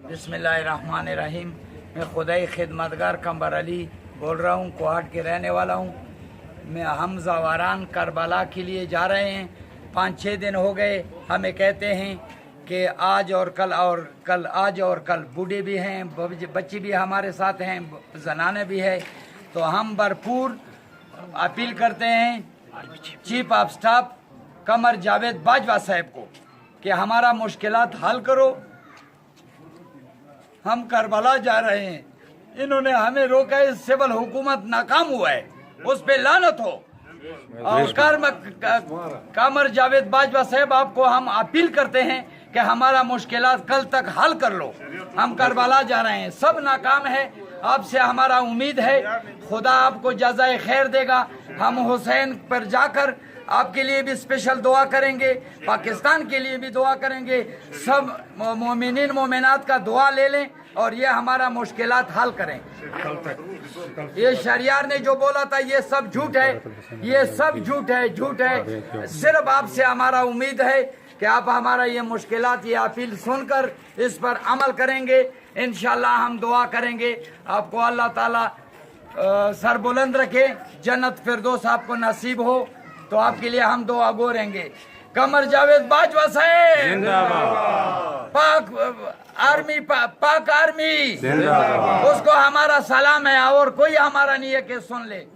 बिस्मिल्लाहिर्रहमानिर्रहीम। मैं खुदाई खिदमतगार कंबर अली बोल रहा हूँ, कोहाट के रहने वाला हूँ। मैं हम ज़वारान करबला के लिए जा रहे हैं। 5-6 दिन हो गए हमें कहते हैं कि आज और कल बूढ़े भी हैं, बच्चे भी हमारे साथ हैं, जनाने भी है। तो हम भरपूर अपील करते हैं chief of staff Qamar Javed Bajwa साहब को कि हमारा मुश्किलात हल करो। हम करबला जा रहे हैं, इन्होंने हमें रोका है, सिविल हुकूमत नाकाम हुआ है, उस पे लानत हो। और कमर जावेद बाजवा साहब, आपको हम अपील करते हैं कि हमारा मुश्किलात कल तक हल कर लो। हम करबला जा रहे हैं, सब नाकाम है, आपसे हमारा उम्मीद है खुदा आपको जज़ाए खैर देगा। हम हुसैन पर जाकर आपके लिए भी स्पेशल दुआ करेंगे, पाकिस्तान के लिए भी दुआ करेंगे। सब मोमिनीन मोमिनात का दुआ ले लें और ये हमारा मुश्किलात हल करें। ये शरियार ने जो बोला था ये सब झूठ है, ये सब झूठ है। सिर्फ आपसे हमारा उम्मीद है कि आप हमारा ये मुश्किलात, ये अपील सुनकर इस पर अमल करेंगे। इंशाल्लाह हम दुआ करेंगे आपको अल्लाह ताला सर बुलंद रखे, जन्नत फिरदौस आपको नसीब हो। तो आपके लिए हम दुआ गो रहेंगे। कमर जावेद बाजवा साहब जिंदाबाद, पाक आर्मी जिंदाबाद, उसको हमारा सलाम है और कोई हमारा नहीं है कि सुन ले।